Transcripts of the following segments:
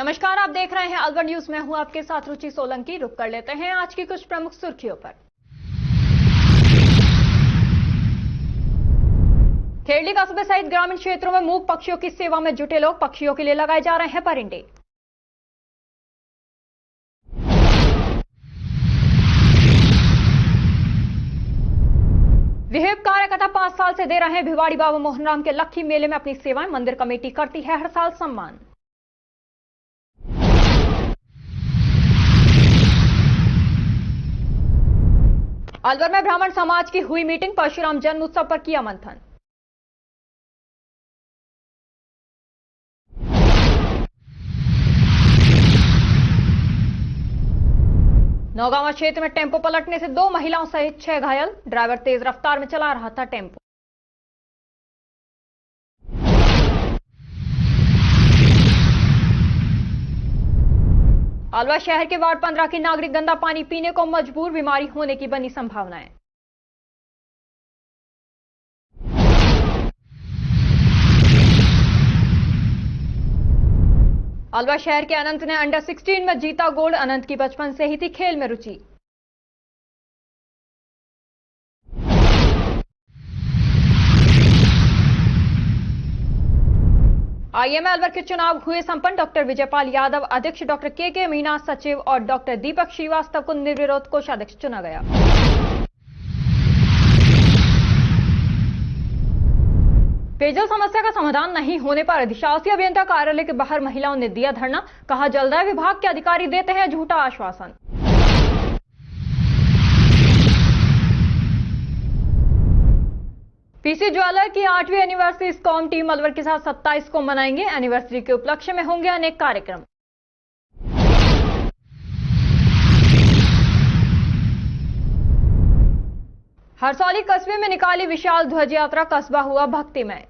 नमस्कार, आप देख रहे हैं अलवर न्यूज। मैं हूं आपके साथ रुचि सोलंकी। रुक कर लेते हैं आज की कुछ प्रमुख सुर्खियों पर। खेरडी कस्बे सहित ग्रामीण क्षेत्रों में मूक पक्षियों की सेवा में जुटे लोग पक्षियों के लिए लगाए जा रहे हैं परिंदे। विहिप कार्यकर्ता 5 साल से दे रहे हैं भिवाड़ी बाबा मोहनराम के लक्खी मेले में अपनी सेवाएं। मंदिर कमेटी करती है हर साल सम्मान। अलवर में ब्राह्मण समाज की हुई मीटिंग। परशुराम जन्म उत्सव पर किया मंथन। नौगांवा क्षेत्र में टेम्पो पलटने से 2 महिलाओं सहित 6 घायल। ड्राइवर तेज रफ्तार में चला रहा था टेम्पो। अलवर शहर के वार्ड 15 की नागरिक गंदा पानी पीने को मजबूर। बीमारी होने की बनी संभावनाएं। अलवर शहर के अनंत ने अंडर 16 में जीता गोल्ड। अनंत की बचपन से ही थी खेल में रुचि। आईएमए अलवर के चुनाव हुए संपन्न। डॉक्टर विजयपाल यादव अध्यक्ष, डॉक्टर के मीणा सचिव और डॉक्टर दीपक श्रीवास्तव को निर्विरोध कोषाध्यक्ष चुना गया। पेयजल समस्या का समाधान नहीं होने पर अधिशासी अभियंता कार्यालय के बाहर महिलाओं ने दिया धरना। कहा, जलदाय विभाग के अधिकारी देते हैं झूठा आश्वासन। पीसी ज्वेलर की 8वीं एनिवर्सरी स्कॉम टीम अलवर के साथ 27 को मनाएंगे। एनिवर्सरी के उपलक्ष्य में होंगे अनेक कार्यक्रम। हरसौली कस्बे में निकाली विशाल ध्वज यात्रा। कस्बा हुआ भक्तिमय।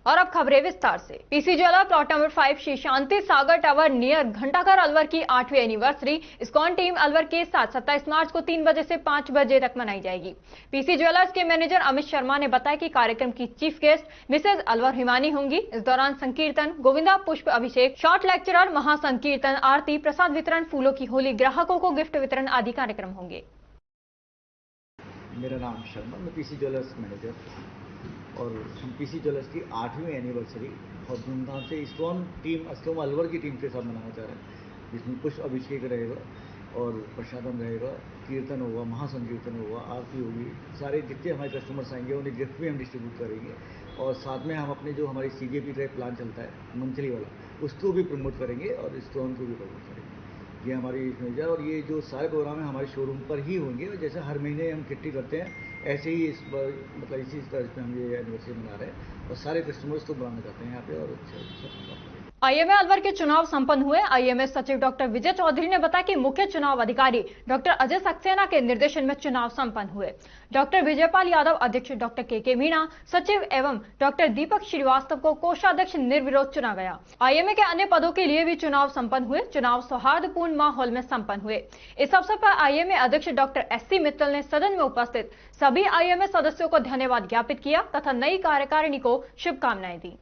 और अब खबरें विस्तार से। PC jeweller plot number 5 Shri Shanti Sagar tower near Ghantaghar Alwar की 8वीं एनिवर्सरी इस्कॉन टीम अलवर के साथ 27 मार्च को 3 बजे से 5 बजे तक मनाई जाएगी। पीसी ज्वेलर्स के मैनेजर अमित शर्मा ने बताया कि कार्यक्रम की chief guest Mrs Alwar Himani होंगी। इस दौरान संकीर्तन, गोविंदा पुष्प अभिषेक, शॉर्ट लेक्चरर, महासंकीर्तन, आरती, प्रसाद वितरण, फूलों की होली, ग्राहकों को गिफ्ट वितरण आदि कार्यक्रम होंगे। मेरा नाम शर्मा, मैं पीसी ज्वेलर्स मैनेजर और हम पीसी ज्वेलर्स की 8वीं एनिवर्सरी बहुत धूमधाम से इस्कॉन टीम अस्कम अलवर की टीम के साथ मनाना चाह रहे हैं, जिसमें पुष्प अभिषेक रहेगा और प्रसादम रहेगा, कीर्तन होगा, महासंकीर्तन होगा, आरती होगी। सारे जितने हमारे कस्टमर्स आएंगे उन्हें गिफ्ट भी हम डिस्ट्रीब्यूट करेंगे और साथ में हम अपने जो हमारी CJP का प्लान चलता है मंथली वाला, उसको भी प्रमोट करेंगे और इस्कॉन को भी प्रमोट करेंगे। ये हमारी मैनेजर और ये जो सारे प्रोग्राम है हमारे शोरूम पर ही होंगे और जैसे हर महीने हम किट्टी करते हैं ऐसे ही इस बार मतलब इसी तरह से हम ये एनिवर्सरी मना रहे हैं और सारे कस्टमर्स को बुलाना चाहते हैं यहाँ पे और अच्छा। आईएमए अलवर के चुनाव संपन्न हुए। आईएमए सचिव डॉक्टर विजय चौधरी ने बताया कि मुख्य चुनाव अधिकारी डॉक्टर अजय सक्सेना के निर्देशन में चुनाव संपन्न हुए। डॉक्टर विजयपाल यादव अध्यक्ष, डॉक्टर के मीणा सचिव एवं डॉक्टर दीपक श्रीवास्तव को कोषाध्यक्ष निर्विरोध चुना गया। आईएमए के अन्य पदों के लिए भी चुनाव संपन्न हुए। चुनाव सौहार्दपूर्ण माहौल में संपन्न हुए। इस अवसर पर आईएमए अध्यक्ष डॉक्टर SC मित्तल ने सदन में उपस्थित सभी आईएमए सदस्यों को धन्यवाद ज्ञापित किया तथा नई कार्यकारिणी को शुभकामनाएं दी।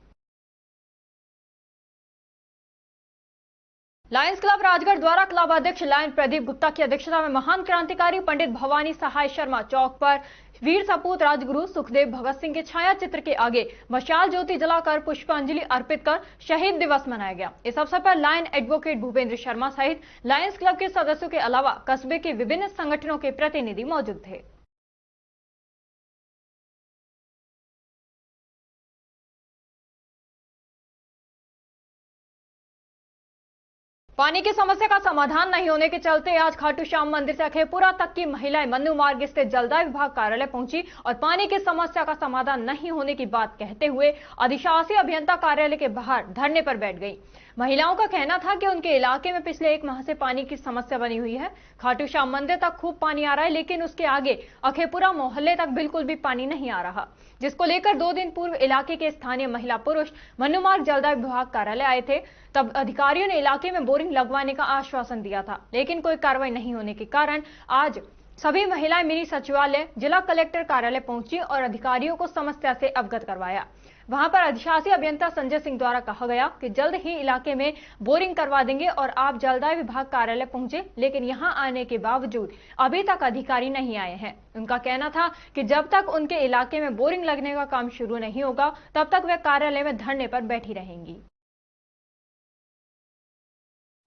लायंस क्लब राजगढ़ द्वारा क्लब अध्यक्ष लायन प्रदीप गुप्ता की अध्यक्षता में महान क्रांतिकारी पंडित भवानी सहाय शर्मा चौक पर वीर सपूत राजगुरु सुखदेव भगत सिंह के छाया चित्र के आगे मशाल ज्योति जलाकर पुष्पांजलि अर्पित कर शहीद दिवस मनाया गया। इस अवसर पर लायन एडवोकेट भूपेंद्र शर्मा सहित लायंस क्लब के सदस्यों के अलावा कस्बे के विभिन्न संगठनों के प्रतिनिधि मौजूद थे। पानी की समस्या का समाधान नहीं होने के चलते आज खाटू श्याम मंदिर से अखेपुरा तक की महिलाएं मन्नू मार्ग स्थित जलदाय विभाग कार्यालय पहुंची और पानी की समस्या का समाधान नहीं होने की बात कहते हुए अधिशासी अभियंता कार्यालय के बाहर धरने पर बैठ गई। महिलाओं का कहना था कि उनके इलाके में पिछले 1 माह से पानी की समस्या बनी हुई है। खाटू श्याम मंदिर तक खूब पानी आ रहा है, लेकिन उसके आगे अखेपुरा मोहल्ले तक बिल्कुल भी पानी नहीं आ रहा, जिसको लेकर 2 दिन पूर्व इलाके के स्थानीय महिला पुरुष मन्नू मार्ग जलदाय विभाग कार्यालय आए थे। तब अधिकारियों ने इलाके में बोरिंग लगवाने का आश्वासन दिया था, लेकिन कोई कार्रवाई नहीं होने के कारण आज सभी महिलाएं मिनी सचिवालय, जिला कलेक्टर कार्यालय पहुंची और अधिकारियों को समस्या से अवगत करवाया। वहां पर अधिशासी अभियंता संजय सिंह द्वारा कहा गया कि जल्द ही इलाके में बोरिंग करवा देंगे और आप जलदाय विभाग कार्यालय पहुंचे, लेकिन यहां आने के बावजूद अभी तक अधिकारी नहीं आए हैं। उनका कहना था कि जब तक उनके इलाके में बोरिंग लगने का काम शुरू नहीं होगा तब तक वे कार्यालय में धरने पर बैठी रहेंगी।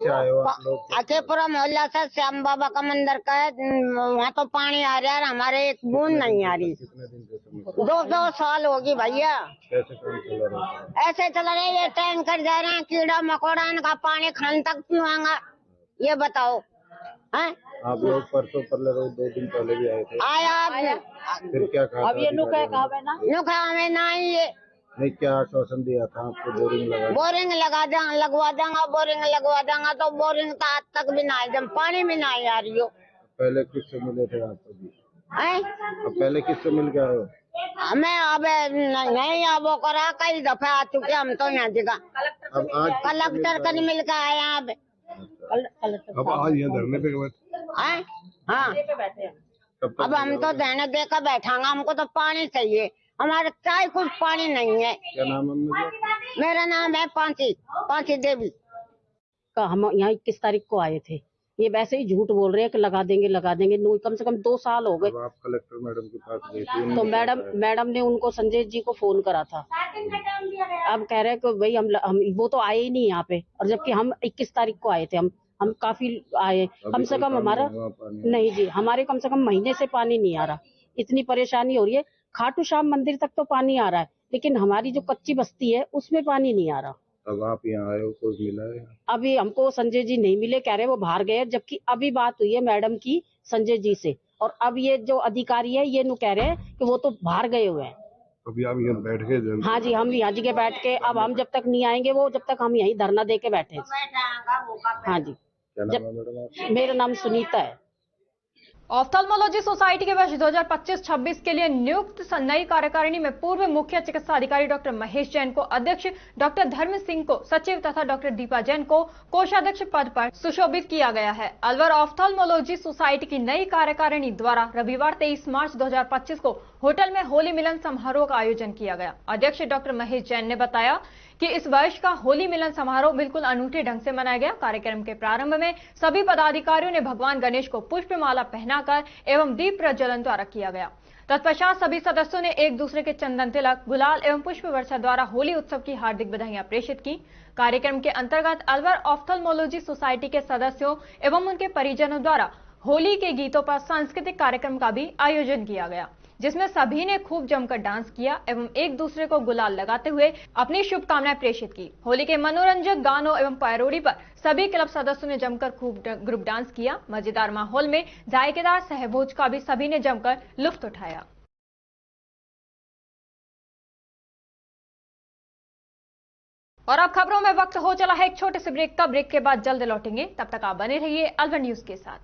अखेपुरा मोहल्ला से श्याम बाबा का मंदिर का है, वहाँ तो पानी आ रहा है, हमारे एक बूंद नहीं आ रही। 2 साल होगी भैया। ऐसे चल रहे, ये टैंकर जा रहे हैं, कीड़ा मकोड़ा इनका पानी खान तक पीवाएंगा, ये बताओ हैं? आप लोग परसों 2 दिन पहले भी आए थे। आया फिर क्या कहा? अब ये नुका हमें ना ही ये नहीं, क्या आश्वासन दिया था आपको? बोरिंग लगवा देंगे, बोरिंग लगवा देंगे, तो बोरिंग तो आज तक भी ना है, जब पानी भी ना आ रही हो। पहले किससे मिले थे आप? अब पहले किससे मिल गए हो? हमें अब नहीं, अब वो करा, कई दफे आ चुके हम तो यहाँ जगह। अब आज कलेक्टर का मिल के आया। अब आज यहाँ धरने पे हाँ, अब हम तो धरने देकर बैठांगे, हमको तो पानी चाहिए, हमारे चाय कुछ पानी नहीं है। क्या नाम है? मेरा नाम है पांची देवी। हम यहाँ 21 तारीख को आए थे, ये वैसे ही झूठ बोल रहे हैं कि लगा देंगे। कम से कम 2 साल हो गए। आप कलेक्टर मैडम के पास गए थे तो मैडम ने उनको संजय जी को फोन करा था। अब कह रहे हैं कि भाई हम वो तो आए ही नहीं यहाँ पे, और जबकि हम 21 तारीख को आए थे। हम काफी आए, कम से कम हमारा नहीं जी, हमारे कम से कम महीने से पानी नहीं आ रहा। इतनी परेशानी हो रही है। खाटू श्याम मंदिर तक तो पानी आ रहा है, लेकिन हमारी जो कच्ची बस्ती है उसमें पानी नहीं आ रहा। अब आप यहाँ आए हो, कोई मिला है? अभी हमको संजय जी नहीं मिले, कह रहे वो बाहर गए, जबकि अभी बात हुई है मैडम की संजय जी से, और अब ये जो अधिकारी है ये नु कह रहे हैं कि वो तो बाहर गए हुए हैं। अभी आप यहाँ बैठ के? हाँ जी, हम यहाँ जगह बैठ के, अब हम जब तक नहीं आएंगे वो, जब तक हम यहीं धरना दे के बैठे। हाँ जी। क्या नाम है मैडम आपका? मेरा नाम सुनीता है। ऑफ्थल्मोलॉजी सोसाइटी के वर्ष 2025-26 के लिए नियुक्त नई कार्यकारिणी में पूर्व मुख्य चिकित्सा अधिकारी डॉक्टर महेश जैन को अध्यक्ष, डॉक्टर धर्म सिंह को सचिव तथा डॉक्टर दीपा जैन को कोषाध्यक्ष पद पर सुशोभित किया गया है। अलवर ऑफ्थल्मोलॉजी सोसाइटी की नई कार्यकारिणी द्वारा रविवार 23 मार्च 2025 को होटल में होली मिलन समारोह का आयोजन किया गया। अध्यक्ष डॉक्टर महेश जैन ने बताया कि इस वर्ष का होली मिलन समारोह बिल्कुल अनूठे ढंग से मनाया गया। कार्यक्रम के प्रारंभ में सभी पदाधिकारियों ने भगवान गणेश को पुष्पमाला पहनाकर एवं दीप प्रज्वलन द्वारा किया गया। तत्पश्चात सभी सदस्यों ने एक दूसरे के चंदन तिलक, गुलाल एवं पुष्प वर्षा द्वारा होली उत्सव की हार्दिक बधाइयां प्रेषित की। कार्यक्रम के अंतर्गत अलवर ऑफ्थल्मोलॉजी सोसाइटी के सदस्यों एवं उनके परिजनों द्वारा होली के गीतों पर सांस्कृतिक कार्यक्रम का भी आयोजन किया गया, जिसमें सभी ने खूब जमकर डांस किया एवं एक दूसरे को गुलाल लगाते हुए अपनी शुभकामनाएं प्रेषित की। होली के मनोरंजक गानों एवं पैरोडी पर सभी क्लब सदस्यों ने जमकर खूब ग्रुप डांस किया। मजेदार माहौल में जायकेदार सहभोज का भी सभी ने जमकर लुत्फ उठाया। और अब खबरों में वक्त हो चला है एक छोटे से ब्रेक का। ब्रेक के बाद जल्द लौटेंगे, तब तक आप बने रहिए अलवर न्यूज के साथ।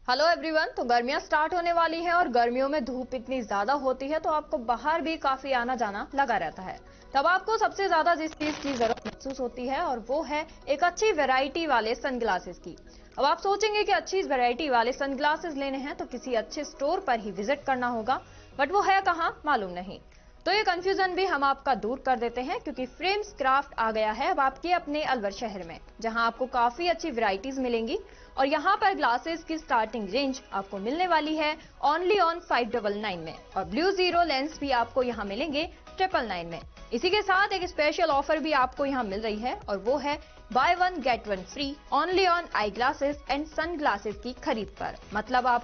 हेलो एवरीवन, तो गर्मियां स्टार्ट होने वाली हैं और गर्मियों में धूप इतनी ज्यादा होती है तो आपको बाहर भी काफी आना जाना लगा रहता है। तब आपको सबसे ज्यादा जिस चीज की जरूरत महसूस होती है और वो है एक अच्छी वैरायटी वाले सनग्लासेस की। अब आप सोचेंगे कि अच्छी वैरायटी वाले सनग्लासेस लेने हैं तो किसी अच्छे स्टोर पर ही विजिट करना होगा, बट वो है कहाँ मालूम नहीं। तो ये कंफ्यूजन भी हम आपका दूर कर देते हैं, क्योंकि फ्रेम्स क्राफ्ट आ गया है अब आपके अपने अलवर शहर में, जहां आपको काफी अच्छी वैरायटीज मिलेंगी। और यहाँ पर ग्लासेस की स्टार्टिंग रेंज आपको मिलने वाली है ओनली ऑन 599 में, और ब्लू जीरो लेंस भी आपको यहाँ मिलेंगे 999 में। इसी के साथ एक स्पेशल ऑफर भी आपको यहाँ मिल रही है, और वो है buy 1 get 1 free only on eye glasses and sunglasses की खरीद पर। मतलब आप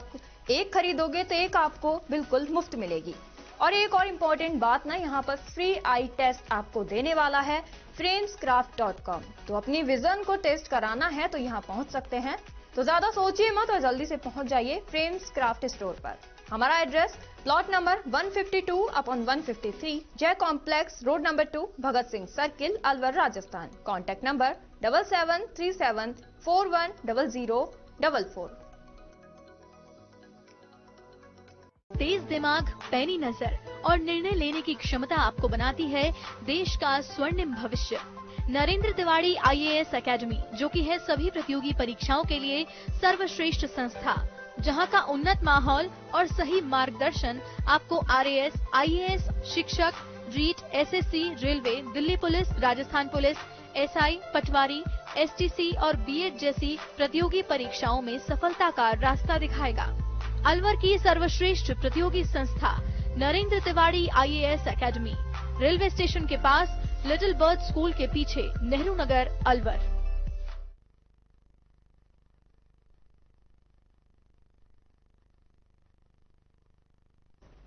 एक खरीदोगे तो एक आपको बिल्कुल मुफ्त मिलेगी। और एक और इम्पोर्टेंट बात ना, यहाँ पर फ्री आई टेस्ट आपको देने वाला है framescraft.com। तो अपनी विजन को टेस्ट कराना है तो यहाँ पहुंच सकते हैं। तो ज्यादा सोचिए मत और जल्दी से पहुंच जाइए फ्रेम्स क्राफ्ट स्टोर पर। हमारा address plot number 152/153 Jai complex, road number 2, Bhagat Singh circle, Alwar, Rajasthan. Contact number 7737410044। तेज दिमाग, पैनी नजर और निर्णय लेने की क्षमता आपको बनाती है देश का स्वर्णिम भविष्य। नरेंद्र तिवारी IAS एकेडमी, जो कि है सभी प्रतियोगी परीक्षाओं के लिए सर्वश्रेष्ठ संस्था, जहां का उन्नत माहौल और सही मार्गदर्शन आपको RAS, IAS, शिक्षक, REET, SSC, railway, Delhi police, Rajasthan police, SI, patwari, STC और BEd जैसी प्रतियोगी परीक्षाओं में सफलता का रास्ता दिखाएगा। अलवर की सर्वश्रेष्ठ प्रतियोगी संस्था Narendra Tiwari IAS academy, railway station के पास, लिटिल बर्ड स्कूल के पीछे, नेहरू नगर, अलवर।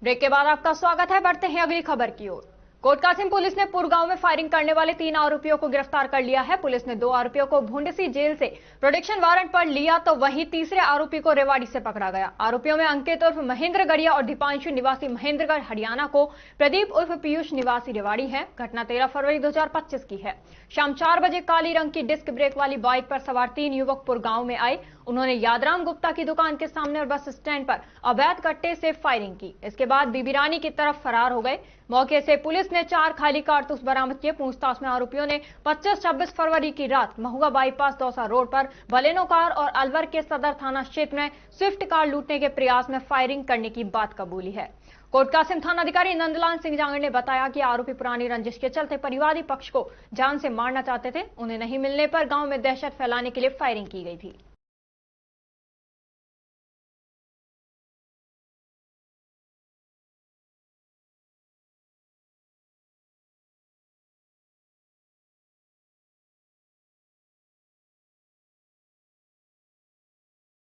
ब्रेक के बाद आपका स्वागत है। बढ़ते हैं अगली खबर की ओर। कोटकासिम पुलिस ने पुरगांव में फायरिंग करने वाले 3 आरोपियों को गिरफ्तार कर लिया है। पुलिस ने 2 आरोपियों को भुंडसी जेल से प्रोटेक्शन वारंट पर लिया, तो वहीं तीसरे आरोपी को रेवाड़ी से पकड़ा गया। आरोपियों में अंकित उर्फ महेंद्र गढ़िया और दीपांशु निवासी महेंद्रगढ़ हरियाणा को प्रदीप उर्फ पीयूष निवासी रेवाड़ी है। घटना 13 फरवरी 2025 की है। शाम 4 बजे काली रंग की डिस्क ब्रेक वाली बाइक पर सवार 3 युवक पुरगांव में आए। उन्होंने यादराम गुप्ता की दुकान के सामने और बस स्टैंड पर अवैध कट्टे से फायरिंग की। इसके बाद बीबी रानी की तरफ फरार हो गए। मौके से पुलिस ने 4 खाली कारतूस बरामद किए। पूछताछ में आरोपियों ने 25-26 फरवरी की रात महुआ बाईपास दौसा रोड पर बलेनो कार और अलवर के सदर थाना क्षेत्र में स्विफ्ट कार लूटने के प्रयास में फायरिंग करने की बात कबूली है। कोटकासिम थानाधिकारी नंदलाल सिंह जांगड़ ने बताया कि आरोपी पुरानी रंजिश के चलते परिवादी पक्ष को जान से मारना चाहते थे। उन्हें नहीं मिलने पर गांव में दहशत फैलाने के लिए फायरिंग की गई थी।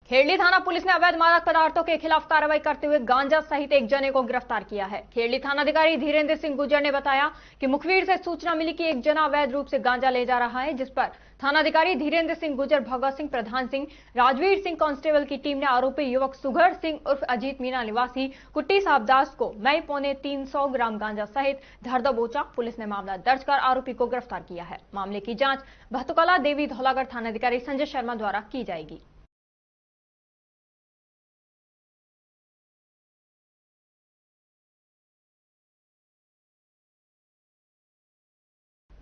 खेड़ली थाना पुलिस ने अवैध मादक पदार्थों के खिलाफ कार्रवाई करते हुए गांजा सहित एक जने को गिरफ्तार किया है। खेड़ली थानाधिकारी धीरेन्द्र सिंह गुर्जर ने बताया कि मुखबिर से सूचना मिली कि एक जना अवैध रूप से गांजा ले जा रहा है, जिस पर थानाधिकारी धीरेन्द्र सिंह गुर्जर, भगत सिंह प्रधान सिंह, राजवीर सिंह कांस्टेबल की टीम ने आरोपी युवक सुघड़ सिंह उर्फ अजीत मीना निवासी कुट्टी साहब दास को मई 350 ग्राम गांजा सहित धर दबोचा। पुलिस ने मामला दर्ज कर आरोपी को गिरफ्तार किया है। मामले की जांच भतुकला देवी धौलागढ़ थानाधिकारी संजय शर्मा द्वारा की जाएगी।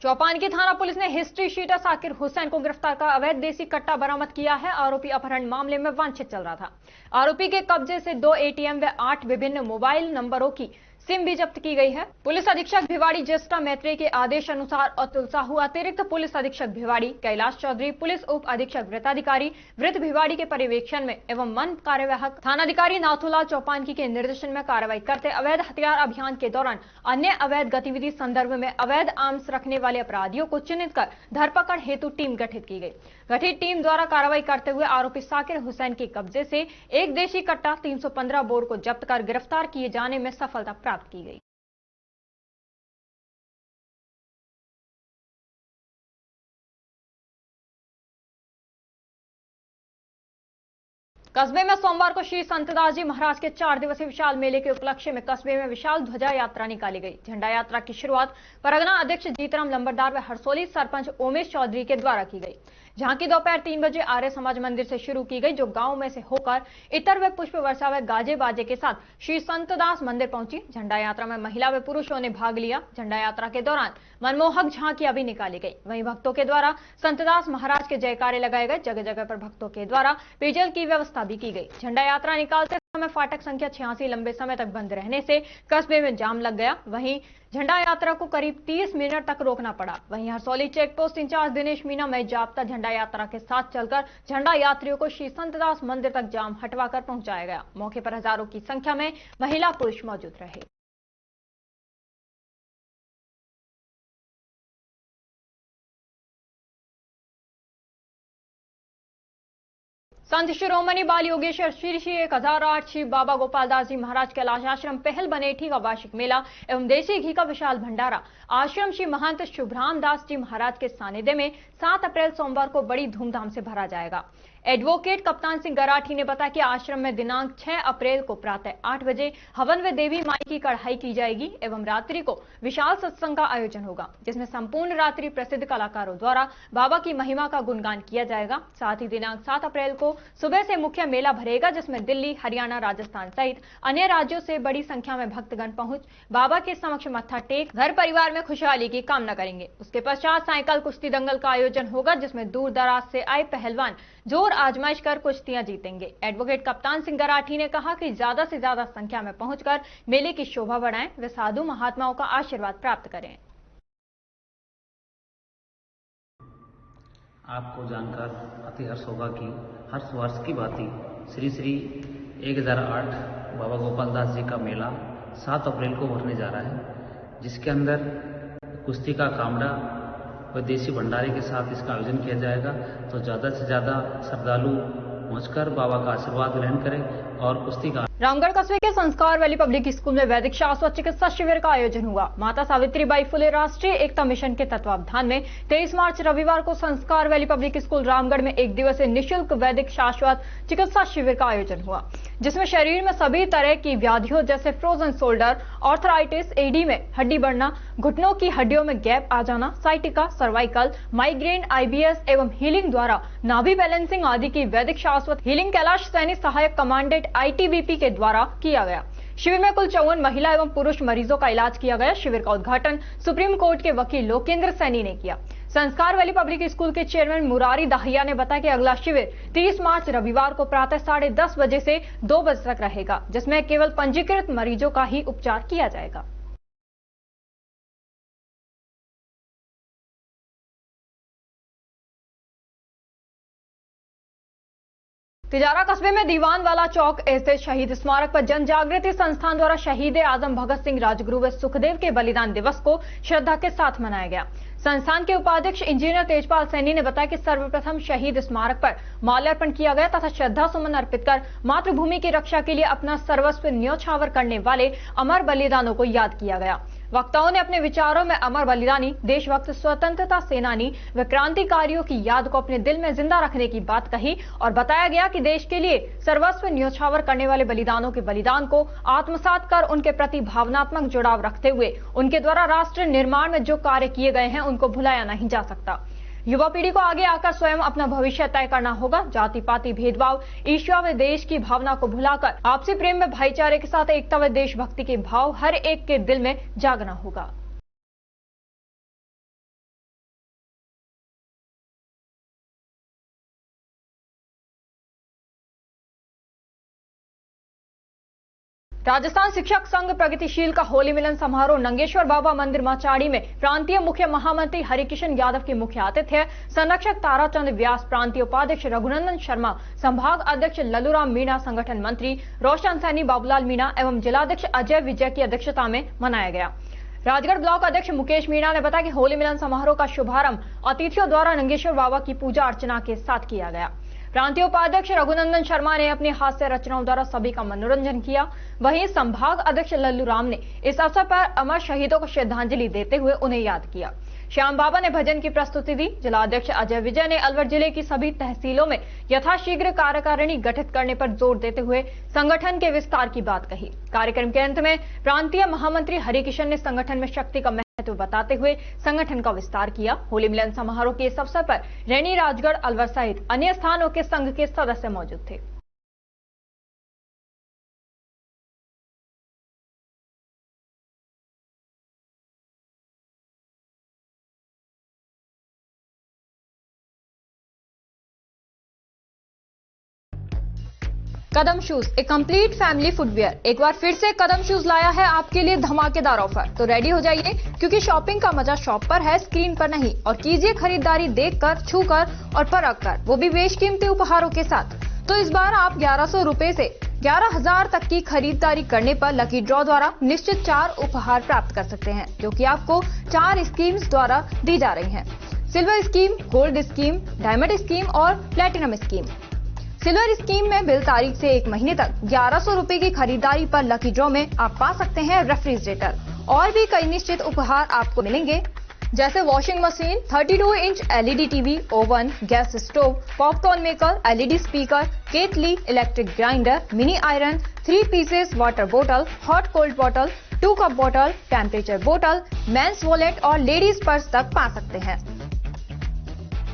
चौपान की थाना पुलिस ने हिस्ट्री शीटर साकिर हुसैन को गिरफ्तार कर अवैध देसी कट्टा बरामद किया है। आरोपी अपहरण मामले में वांछित चल रहा था। आरोपी के कब्जे से 2 ATM व 8 विभिन्न मोबाइल नंबरों की सिम भी जब्त की गई है। पुलिस अधीक्षक भिवाड़ी ज्येष्ठा मैत्री के आदेश अनुसार अतुल साहू, अतिरिक्त पुलिस अधीक्षक भिवाड़ी कैलाश चौधरी, पुलिस उप अधीक्षक वृत्ताधिकारी वृत्त भिवाड़ी के पर्यवेक्षण में एवं मन कार्यवाहक थानाधिकारी नाथूलाल चौपानकी के निर्देशन में कार्रवाई करते अवैध हथियार अभियान के दौरान अन्य अवैध गतिविधि संदर्भ में अवैध आर्म्स रखने वाले अपराधियों को चिन्हित कर धरपकड़ हेतु टीम गठित की गई। गठित टीम द्वारा कार्रवाई करते हुए आरोपी साकिर हुसैन के कब्जे से एक देशी कट्टा 315 बोर को जब्त कर गिरफ्तार किए जाने में सफलता प्राप्त की गई। कस्बे में सोमवार को श्री संतदास जी महाराज के 4 दिवसीय विशाल मेले के उपलक्ष्य में कस्बे में विशाल ध्वजा यात्रा निकाली गई। झंडा यात्रा की शुरुआत परगना अध्यक्ष जीतराम लंबरदार व हरसोली सरपंच ओमेश चौधरी के द्वारा की गई। झांकी दोपहर 3 बजे आर्य समाज मंदिर से शुरू की गई, जो गांव में से होकर इतर व पुष्प वर्षा व गाजे बाजे के साथ श्री संतदास मंदिर पहुंची। झंडा यात्रा में महिला व पुरुषों ने भाग लिया। झंडा यात्रा के दौरान मनमोहक झांकियां भी निकाली गई। वहीं भक्तों के द्वारा संतदास महाराज के जयकारे लगाए गए। जगह जगह पर भक्तों के द्वारा पेयजल की व्यवस्था भी की गई। झंडा यात्रा निकालते समय फाटक संख्या 86 लंबे समय तक बंद रहने से कस्बे में जाम लग गया। वहीं झंडा यात्रा को करीब 30 मिनट तक रोकना पड़ा। वहीं Harsauli check post in charge Dinesh Meena मई जाप्ता झंडा यात्रा के साथ चलकर झंडा यात्रियों को श्री संतदास मंदिर तक जाम हटवाकर पहुंचाया गया। मौके पर हजारों की संख्या में महिला पुरुष मौजूद रहे। संत शिरोमणि बाल योगेश्वर श्री 1008 श्री बाबा गोपालदास जी महाराज कैलाश आश्रम पहल बनेठी का वार्षिक मेला एवं देसी घी का विशाल भंडारा आश्रम श्री महंत शुभराम दास जी महाराज के सानिध्य में 7 अप्रैल सोमवार को बड़ी धूमधाम से भरा जाएगा। एडवोकेट कप्तान सिंह गराठी ने बताया कि आश्रम में दिनांक 6 अप्रैल को प्रातः 8 बजे हवन व देवी माई की कढ़ाई की जाएगी एवं रात्रि को विशाल सत्संग का आयोजन होगा, जिसमें संपूर्ण रात्रि प्रसिद्ध कलाकारों द्वारा बाबा की महिमा का गुणगान किया जाएगा। साथ ही दिनांक 7 अप्रैल को सुबह से मुख्य मेला भरेगा, जिसमें दिल्ली, हरियाणा, राजस्थान सहित अन्य राज्यों से बड़ी संख्या में भक्तगण पहुंच बाबा के समक्ष मत्था टेक घर परिवार में खुशहाली की कामना करेंगे। उसके पश्चात साइकिल कुश्ती दंगल का आयोजन होगा, जिसमें दूर दराज से आए पहलवान जोर आजमाइश कर कुश्तियां जीतेंगे। एडवोकेट कप्तान सिंह गराठी ने कहा कि ज्यादा से ज्यादा संख्या में पहुंचकर मेले की शोभा बढ़ाएं, वे साधु महात्माओं का आशीर्वाद प्राप्त करें। आपको जानकर अति हर्ष होगा कि हर वर्ष की भांति श्री श्री 1008 बाबा गोपाल दास जी का मेला 7 अप्रैल को भरने जा रहा है, जिसके अंदर कुश्ती का कामड़ा व देसी भंडारे के साथ इसका आयोजन किया जाएगा। तो ज़्यादा से ज़्यादा श्रद्धालु पहुंचकर बाबा का आशीर्वाद ग्रहण करें और कुश्ती का। रामगढ़ कस्बे के संस्कार वैली पब्लिक स्कूल में वैदिक शाश्वत चिकित्सा शिविर का आयोजन हुआ। माता सावित्रीबाई फुले राष्ट्रीय एकता मिशन के तत्वावधान में 23 मार्च रविवार को संस्कार वैली पब्लिक स्कूल रामगढ़ में 1 दिवसीय निःशुल्क वैदिक शाश्वत चिकित्सा शिविर का आयोजन हुआ, जिसमें शरीर में सभी तरह की व्याधियों जैसे फ्रोजन शोल्डर, ऑर्थराइटिस, एडी में हड्डी बढ़ना, घुटनों की हड्डियों में गैप आ जाना, साइटिका, सर्वाइकल, माइग्रेन, IBS एवं हीलिंग द्वारा नाभि बैलेंसिंग आदि की वैदिक शाश्वत हीलिंग कैलाश सैनी सहायक कमांडेंट ITBP के द्वारा किया गया। शिविर में कुल 54 महिला एवं पुरुष मरीजों का इलाज किया गया। शिविर का उद्घाटन सुप्रीम कोर्ट के वकील लोकेंद्र सैनी ने किया। संस्कार वैली पब्लिक स्कूल के चेयरमैन मुरारी दाहिया ने बताया कि अगला शिविर 30 मार्च रविवार को प्रातः 10:30 बजे से 2 बजे तक रहेगा, जिसमें केवल पंजीकृत मरीजों का ही उपचार किया जाएगा। तिजारा कस्बे में दीवान वाला चौक स्थित शहीद स्मारक पर जन जागृति संस्थान द्वारा शहीद आजम भगत सिंह, राजगुरु व सुखदेव के बलिदान दिवस को श्रद्धा के साथ मनाया गया। संस्थान के उपाध्यक्ष इंजीनियर तेजपाल सैनी ने बताया कि सर्वप्रथम शहीद स्मारक पर माल्यार्पण किया गया तथा श्रद्धा सुमन अर्पित कर मातृभूमि की रक्षा के लिए अपना सर्वस्व न्योछावर करने वाले अमर बलिदानों को याद किया गया। वक्ताओं ने अपने विचारों में अमर बलिदानी, देशभक्त, स्वतंत्रता सेनानी व क्रांतिकारियों की याद को अपने दिल में जिंदा रखने की बात कही और बताया गया कि देश के लिए सर्वस्व न्योछावर करने वाले बलिदानों के बलिदान को आत्मसात कर उनके प्रति भावनात्मक जुड़ाव रखते हुए उनके द्वारा राष्ट्र निर्माण में जो कार्य किए गए हैं उनको भुलाया नहीं जा सकता। युवा पीढ़ी को आगे आकर स्वयं अपना भविष्य तय करना होगा। जाति पाति भेदभाव, ईर्ष्या व देश की भावना को भुलाकर आपसी प्रेम में भाईचारे के साथ एकता व देशभक्ति के भाव हर एक के दिल में जागना होगा। राजस्थान शिक्षक संघ प्रगतिशील का होली मिलन समारोह नंगेश्वर बाबा मंदिर माचाड़ी में प्रांतीय मुख्य महामंत्री हरिकिशन यादव की मुख्य आतिथ्य, संरक्षक ताराचंद व्यास, प्रांतीय उपाध्यक्ष रघुनंदन शर्मा, संभाग अध्यक्ष लल्लूराम मीणा, संगठन मंत्री रोशन सैनी, बाबूलाल मीणा एवं जिलाध्यक्ष अजय विजय की अध्यक्षता में मनाया गया। राजगढ़ ब्लॉक अध्यक्ष मुकेश मीणा ने बताया कि होली मिलन समारोह का शुभारंभ अतिथियों द्वारा नंगेश्वर बाबा की पूजा अर्चना के साथ किया गया। प्रांतीय उपाध्यक्ष रघुनंदन शर्मा ने अपनी हास्य रचनाओं द्वारा सभी का मनोरंजन किया। वहीं संभाग अध्यक्ष लल्लू राम ने इस अवसर पर अमर शहीदों को श्रद्धांजलि देते हुए उन्हें याद किया। श्याम बाबा ने भजन की प्रस्तुति दी। जिलाध्यक्ष अजय विजय ने अलवर जिले की सभी तहसीलों में यथाशीघ्र कार्यकारिणी गठित करने पर जोर देते हुए संगठन के विस्तार की बात कही। कार्यक्रम के अंत में प्रांतीय महामंत्री हरिकिशन ने संगठन में शक्ति का महत्व बताते हुए संगठन का विस्तार किया। होली मिलन समारोह के इस अवसर पर रैनी, राजगढ़, अलवर सहित अन्य स्थानों के संघ के सदस्य मौजूद थे। कदम शूज, एक कंप्लीट फैमिली फुटवियर एक बार फिर से कदम शूज लाया है आपके लिए धमाकेदार ऑफर। तो रेडी हो जाइए, क्योंकि शॉपिंग का मजा शॉप पर है, स्क्रीन पर नहीं। और कीजिए खरीदारी देखकर, छूकर और परख कर, वो भी बेशकीमती उपहारों के साथ। तो इस बार आप 1100 रुपए से 11,000 तक की खरीदारी करने पर लकी ड्रॉ द्वारा निश्चित 4 उपहार प्राप्त कर सकते हैं, जो कि आपको 4 स्कीम्स द्वारा दी जा रही हैं। Silver scheme, gold scheme, diamond scheme और प्लेटिनम स्कीम। सिल्वर स्कीम में बिल तारीख से 1 महीने तक 1100 रुपए की खरीदारी पर लकी ड्रॉ में आप पा सकते हैं रेफ्रिजरेटर और भी कई निश्चित उपहार आपको मिलेंगे, जैसे washing machine, 32 inch LED TV, oven, gas stove, popcorn maker, LED speaker, kettle, electric grinder, mini iron, 3 pieces water बोतल, हॉट कोल्ड बोतल, 2 कप बोतल, टेम्परेचर बोतल, मेंस वॉलेट और लेडीज पर्स तक पा सकते हैं।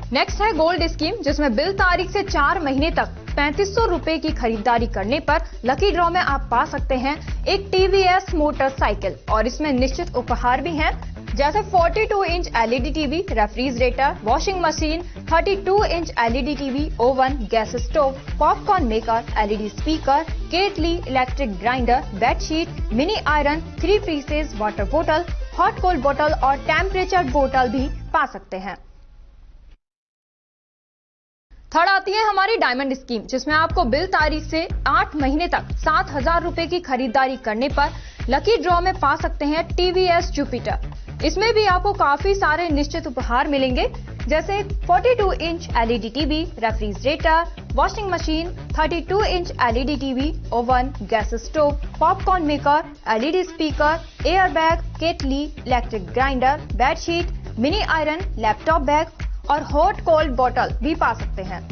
नेक्स्ट है गोल्ड स्कीम, जिसमें बिल तारीख से 4 महीने तक 3500 रुपए की खरीदारी करने पर लकी ड्रॉ में आप पा सकते हैं एक TVS मोटरसाइकिल और इसमें निश्चित उपहार भी हैं, जैसे 42 inch LED TV, refrigerator, washing machine, 32 inch LED TV, oven, gas stove, popcorn maker, LED speaker, kettle, electric grinder, bedsheet, mini iron, 3 pieces water बोतल, हॉट कोल्ड बोतल और टेम्परेचर बोतल भी पा सकते हैं। थर्ड आती है हमारी डायमंड स्कीम, जिसमें आपको बिल तारीख से 8 महीने तक 7,000 रुपए की खरीदारी करने पर लकी ड्रॉ में पा सकते हैं टीवीएस जुपिटर। इसमें भी आपको काफी सारे निश्चित उपहार मिलेंगे, जैसे 42 inch LED TV, refrigerator, washing machine, 32 inch LED TV, oven, gas stove, popcorn maker, LED speaker, air bag, kettle, electric grinder, bedsheet, mini iron, laptop bag और हॉट कोल्ड बोतल भी पा सकते हैं।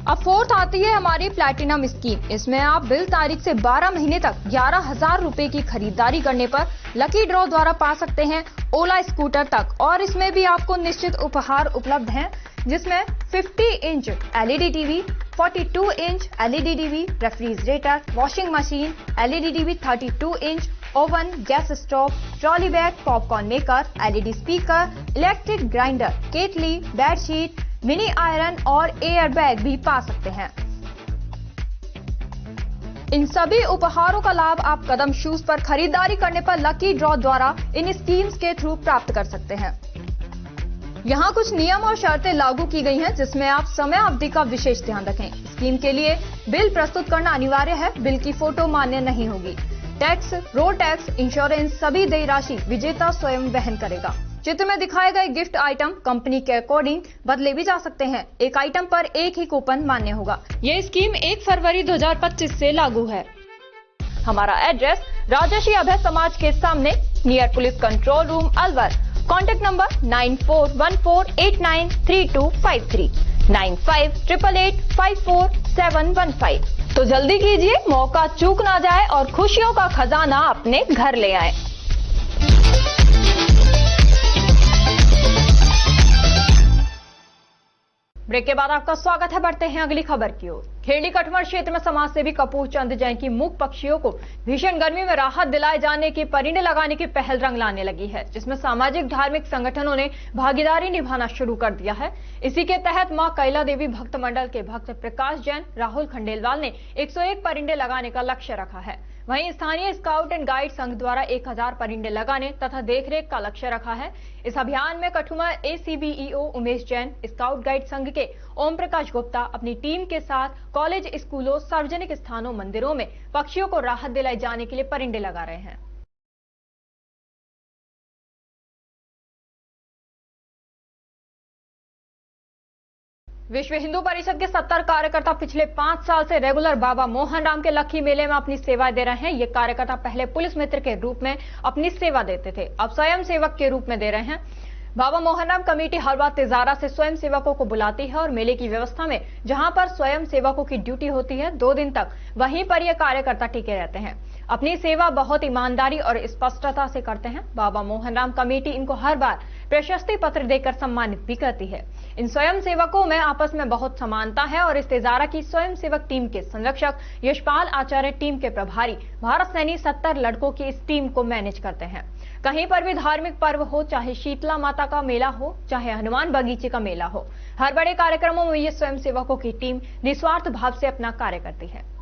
अब फोर्थ आती है हमारी प्लैटिनम स्कीम। इसमें आप बिल तारीख से 12 महीने तक 11,000 रुपए की खरीदारी करने पर लकी ड्रॉ द्वारा पा सकते हैं ओला स्कूटर तक, और इसमें भी आपको निश्चित उपहार उपलब्ध हैं, जिसमें 50 inch LED TV, 42 inch LED TV, refrigerator, washing machine, LED TV, 32 inch, oven, gas stove, trolley bag, popcorn maker, LED speaker, electric grinder, kettle, bedsheet, mini iron और एयर बैग भी पा सकते हैं। इन सभी उपहारों का लाभ आप कदम शूज पर खरीदारी करने पर लकी ड्रॉ द्वारा इन स्कीम्स के थ्रू प्राप्त कर सकते हैं। यहाँ कुछ नियम और शर्तें लागू की गई हैं, जिसमें आप समय अवधि का विशेष ध्यान रखें। स्कीम के लिए बिल प्रस्तुत करना अनिवार्य है। बिल की फोटो मान्य नहीं होगी। टैक्स, रोड टैक्स, इंश्योरेंस सभी देय राशि विजेता स्वयं वहन करेगा। चित्र में दिखाए गए गिफ्ट आइटम कंपनी के अकॉर्डिंग बदले भी जा सकते हैं। एक आइटम पर एक ही कूपन मान्य होगा। ये स्कीम 1 फरवरी 2025 से लागू है। हमारा एड्रेस राजर्षि अभय समाज के सामने, near police control room, Alwar. Contact number 9414893253, 9588854715। तो जल्दी कीजिए, मौका चूक ना जाए और खुशियों का खजाना अपने घर ले आए। ब्रेक के बाद आपका स्वागत है। बढ़ते हैं अगली खबर की ओर। खेड़ी कटमर क्षेत्र में समाज सेवी कपूर चंद जैन की मूक पक्षियों को भीषण गर्मी में राहत दिलाए जाने की परिंदे लगाने की पहल रंग लाने लगी है, जिसमें सामाजिक धार्मिक संगठनों ने भागीदारी निभाना शुरू कर दिया है। इसी के तहत मां कैला देवी भक्त मंडल के भक्त प्रकाश जैन, राहुल खंडेलवाल ने 101 परिंदे लगाने का लक्ष्य रखा है। वहीं स्थानीय स्काउट एंड गाइड संघ द्वारा 1000 परिंदे लगाने तथा देखरेख का लक्ष्य रखा है। इस अभियान में Kathua ACBEO Umesh Jain, scout guide संघ के ओम प्रकाश गुप्ता अपनी टीम के साथ कॉलेज, स्कूलों, सार्वजनिक स्थानों, मंदिरों में पक्षियों को राहत दिलाई जाने के लिए परिंदे लगा रहे हैं। विश्व हिंदू परिषद के 70 कार्यकर्ता पिछले 5 साल से रेगुलर बाबा मोहन राम के लक्खी मेले में अपनी सेवाएं दे रहे हैं। ये कार्यकर्ता पहले पुलिस मित्र के रूप में अपनी सेवा देते थे, अब स्वयं सेवक के रूप में दे रहे हैं। बाबा मोहन राम कमेटी हर बार तिजारा से स्वयं सेवकों को बुलाती है और मेले की व्यवस्था में जहां पर स्वयं सेवकों की ड्यूटी होती है 2 दिन तक वहीं पर ये कार्यकर्ता टिके रहते हैं। अपनी सेवा बहुत ईमानदारी और स्पष्टता से करते हैं। बाबा मोहन राम कमेटी इनको हर बार प्रशस्ति पत्र देकर सम्मानित भी करती है। इन स्वयं सेवकों में आपस में बहुत समानता है और इस तिजारा की स्वयं सेवक टीम के संरक्षक यशपाल आचार्य, टीम के प्रभारी भारत सैनी 70 लड़कों की इस टीम को मैनेज करते हैं। कहीं पर भी धार्मिक पर्व हो, चाहे शीतला माता का मेला हो, चाहे हनुमान बगीचे का मेला हो, हर बड़े कार्यक्रमों में ये स्वयं सेवकों की टीम निस्वार्थ भाव से अपना कार्य करती है।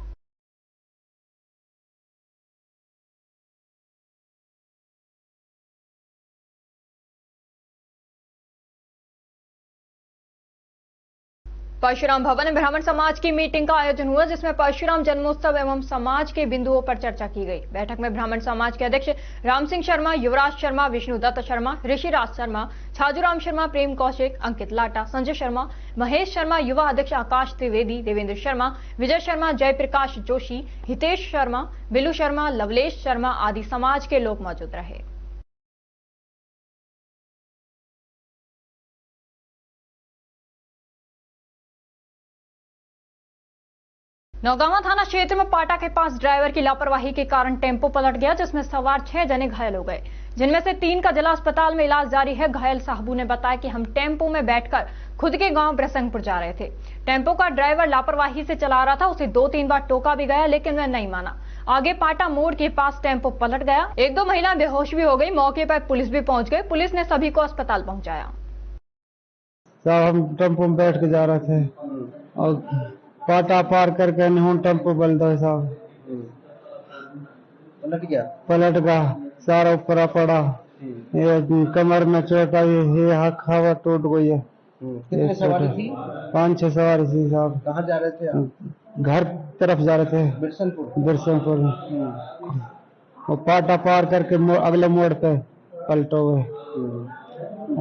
परशुराम भवन में ब्राह्मण समाज की मीटिंग का आयोजन हुआ, जिसमें परशुराम जन्मोत्सव एवं समाज के बिंदुओं पर चर्चा की गई। बैठक में ब्राह्मण समाज के अध्यक्ष राम सिंह शर्मा, युवराज शर्मा, विष्णुदत्त शर्मा, ऋषिराज शर्मा, छाजूराम शर्मा, प्रेम कौशिक, अंकित लाटा, संजय शर्मा, महेश शर्मा, युवा अध्यक्ष आकाश त्रिवेदी, देवेंद्र शर्मा, विजय शर्मा, जयप्रकाश जोशी, हितेश शर्मा, बिलू शर्मा, लवलेश शर्मा आदि समाज के लोग मौजूद रहे। नौगावा थाना क्षेत्र में पाटा के पास ड्राइवर की लापरवाही के कारण टेम्पो पलट गया, जिसमें सवार 6 जने घायल हो गए, जिनमें से 3 का जिला अस्पताल में इलाज जारी है। घायल साहबू ने बताया कि हम टेम्पो में बैठकर खुद के गांव ब्रसंगपुर जा रहे थे। टेम्पो का ड्राइवर लापरवाही से चला रहा था, उसे 2-3 बार टोका भी गया, लेकिन वह नहीं माना। आगे पाटा मोड़ के पास टेम्पो पलट गया। 1-2 महिलाएं बेहोश भी हो गई। मौके पर पुलिस भी पहुंच गई। पुलिस ने सभी को अस्पताल पहुंचाया। साहब हम टेम्पो में बैठ के जा रहे थे और पाटा पार करके नहीं टेम्पो पलटा है साहब। पलट गया सारा ऊपर पड़ा। ये कमर में चोट आई, ये हाथ हवा टूट गई है। कितने सवारी थी? 5-6 सवारी थी साहब। कहाँ जा रहे थे आप? घर तरफ जा रहे थे, बिरसनपुर। वो पाटा पार करके अगले मोड़ पे पलटो हुए।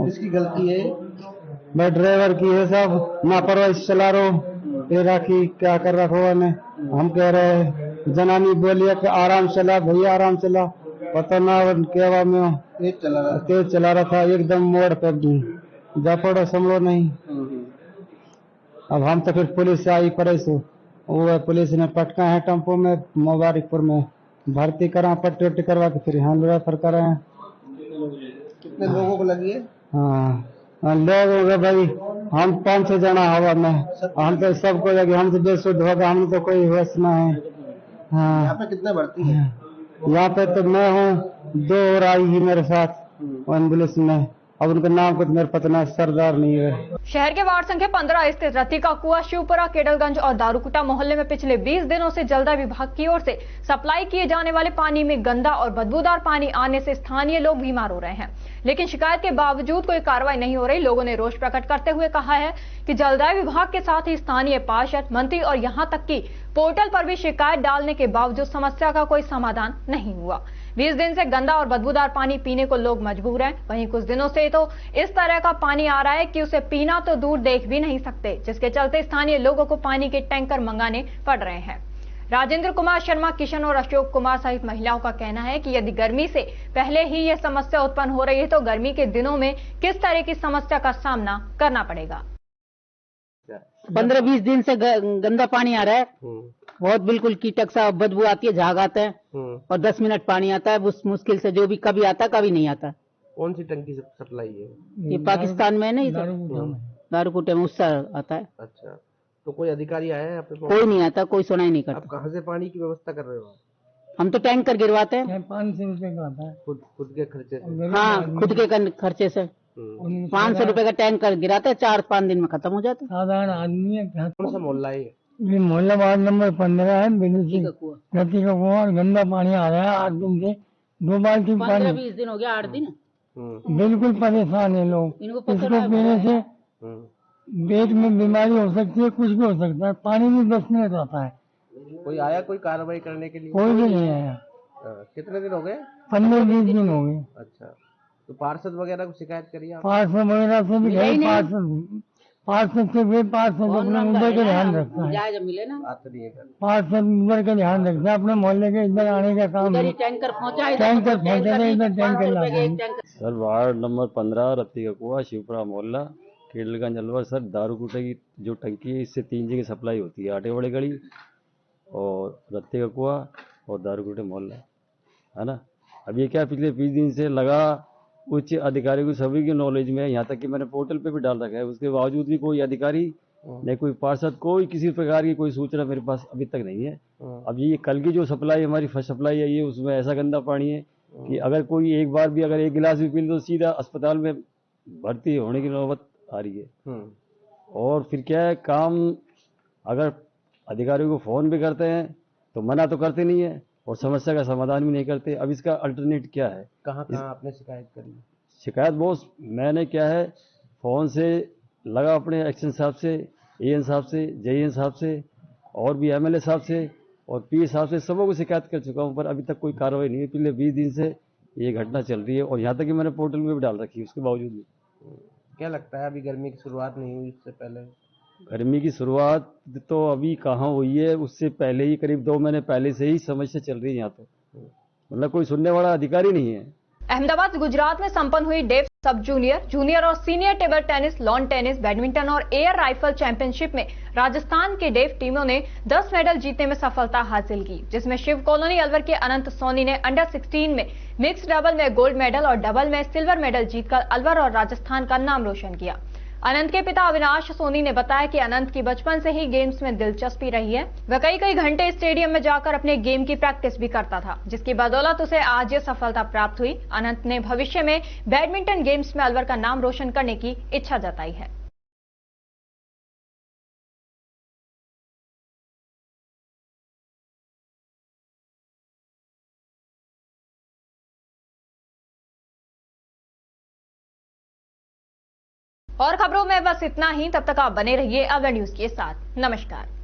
किसकी गलती है? मैं ड्राइवर की है साहब, लापरवाही से चला रहा हूँ। ये राखी क्या कर रखा है ने, हम कह रहे हैं जनानी बोलिए कि आराम चला भैया, आराम चला। पता ना केवा में तेज चला रहा था, एकदम मोड़ पे जा पड़ो संभलो नहीं। अब हम तो फिर पुलिस से आई परेश, वो पुलिस ने पटका है टेम्पो में, मुबारकपुर में भर्ती करा, पट्टी वट्टी करवा के फिर यहाँ रेफर कराए। कितने लोगों को लगी है? हाँ लोग हो गए भाई, हम 5-6 जना हवा में, हम तो सबको लगे, हम तो बेसुध हो गए, हम तो कोई होश ना है। हाँ यहाँ पे कितने भर्ती है? यहाँ पे तो मैं हूँ, 2 और आई ही मेरे साथ एम्बुलेंस में। अब उनका नाम कुछ मेरे पता नहीं, सरदार नहीं है। शहर के वार्ड संख्या 15 स्थित रत्ती का कुआं, शिवपुरा, केडलगंज और दारूकुटा मोहल्ले में पिछले 20 दिनों से जलदाय विभाग की ओर से सप्लाई किए जाने वाले पानी में गंदा और बदबूदार पानी आने से स्थानीय लोग बीमार हो रहे हैं। लेकिन शिकायत के बावजूद कोई कार्रवाई नहीं हो रही। लोगों ने रोष प्रकट करते हुए कहा है कि जलदाय विभाग के साथ ही स्थानीय पार्षद, मंत्री और यहाँ तक कि पोर्टल पर भी शिकायत डालने के बावजूद समस्या का कोई समाधान नहीं हुआ। 20 दिन से गंदा और बदबूदार पानी पीने को लोग मजबूर हैं। वहीं कुछ दिनों से तो इस तरह का पानी आ रहा है कि उसे पीना तो दूर देख भी नहीं सकते, जिसके चलते स्थानीय लोगों को पानी के टैंकर मंगाने पड़ रहे हैं। राजेंद्र कुमार शर्मा, किशन और अशोक कुमार सहित महिलाओं का कहना है कि यदि गर्मी से पहले ही यह समस्या उत्पन्न हो रही है तो गर्मी के दिनों में किस तरह की समस्या का सामना करना पड़ेगा। 15-20 दिन से गंदा पानी आ रहा है, बहुत बिल्कुल कीटक सा बदबू आती है, झाग आता है और 10 मिनट पानी आता है, उस मुश्किल से जो भी कभी आता कभी नहीं आता। कौन सी टंकी से सप्लाई है? ये पाकिस्तान में नहीं, दारूकुटे में उससे आता है। अच्छा, तो कोई अधिकारी आया है? कोई नहीं आता, कोई सुनाई नहीं करता। आप कहाँ से पानी की व्यवस्था कर रहे हो? हम तो टैंकर गिरवाते हैं। 500 रुपए का आता है, खुद के खर्चे से? हाँ, खुद के खर्चे से 500 रुपए का टैंकर गिराते हैं, 4-5 दिन में खत्म हो जाता है। साधारण आदमी है। कौन सा मोहल्ला है ये? मोहल्ला वार्ड नंबर 15 है, रत्ती का कुआं। गंदा पानी आ रहा है 8 दिन से, 2 बाल्टी पानी। 15-20 दिन हो गया, 8 दिन। बिल्कुल परेशान है लोग। इसको पीने से पेट में बीमारी हो सकती है, कुछ भी हो सकता है। पानी भी 10 मिनट आता है। कोई आया कोई कार्रवाई करने के लिए? कोई भी नहीं आया। कितने दिन हो गए? 15-20 दिन हो गए। अच्छा, तो पार्षद वगैरह को शिकायत करिए? पार्षद वगैरह से भी गए, पार्षद से भी, पार्षद अपने उधर का ध्यान रखता है। मिले ना, पार्षद उधर का ध्यान रखता है, अपने मोहल्ले के इधर आने का काम है। टैंकर पहुँचा, इधर टैंकर लाते। सर वार्ड नंबर 15 रत्ती का कुआं, शिवपुरा मोहल्ला, केडलगंज अलवर। सर दारूकुटे की जो टंकी है इससे 3 जगह सप्लाई होती है, आटे बड़े गली और रत्ती का कुआं और दारूकुटे मोहल्ला, है ना। अब ये क्या पिछले 20 दिन से लगा उच्च अधिकारी को सभी की नॉलेज में, यहाँ तक कि मैंने पोर्टल पे भी डाल रखा है, उसके बावजूद भी कोई अधिकारी नहीं, कोई पार्षद, कोई किसी प्रकार की कोई सूचना मेरे पास अभी तक नहीं है। अब ये कल की जो सप्लाई हमारी फर्स्ट सप्लाई है, ये उसमें ऐसा गंदा पानी है कि अगर कोई एक बार भी अगर 1 गिलास भी पी ले तो सीधा अस्पताल में भर्ती होने की नौबत आ रही है। और फिर क्या है, काम अगर अधिकारियों को फोन भी करते हैं तो मना तो करते नहीं है और समस्या का समाधान भी नहीं करते। अब इसका अल्टरनेट क्या है? कहाँ आपने शिकायत करी? शिकायत बॉस मैंने क्या है, फोन से लगा अपने एक्शन साहब से, एएन साहब से, जेईएन साहब से और भी एमएलए साहब से और पीए साहब से, सबों को शिकायत कर चुका हूँ, पर अभी तक कोई कार्रवाई नहीं है। पिछले 20 दिन से ये घटना चल रही है और यहाँ तक कि मैंने पोर्टल में भी डाल रखी है, उसके बावजूद भी। क्या लगता है अभी गर्मी की शुरुआत नहीं हुई इससे पहले? गर्मी की शुरुआत तो अभी कहाँ हुई है, उससे पहले ही करीब 2 महीने पहले से ही समस्या चल रही है यहाँ तो, मतलब कोई सुनने वाला अधिकारी नहीं है। अहमदाबाद गुजरात में संपन्न हुई डेफ सब जूनियर, जूनियर और senior table tennis, lawn tennis, badminton और एयर राइफल चैंपियनशिप में राजस्थान के डेफ टीमों ने 10 मेडल जीतने में सफलता हासिल की, जिसमें शिव कॉलोनी अलवर के अनंत सोनी ने अंडर 16 में मिक्स डबल में गोल्ड मेडल और डबल में सिल्वर मेडल जीतकर अलवर और राजस्थान का नाम रोशन किया। अनंत के पिता अविनाश सोनी ने बताया कि अनंत की बचपन से ही गेम्स में दिलचस्पी रही है। वह कई घंटे स्टेडियम में जाकर अपने गेम की प्रैक्टिस भी करता था, जिसकी बदौलत उसे आज ये सफलता प्राप्त हुई। अनंत ने भविष्य में बैडमिंटन गेम्स में अलवर का नाम रोशन करने की इच्छा जताई है। और खबरों में बस इतना ही। तब तक आप बने रहिए अवर न्यूज के साथ। नमस्कार।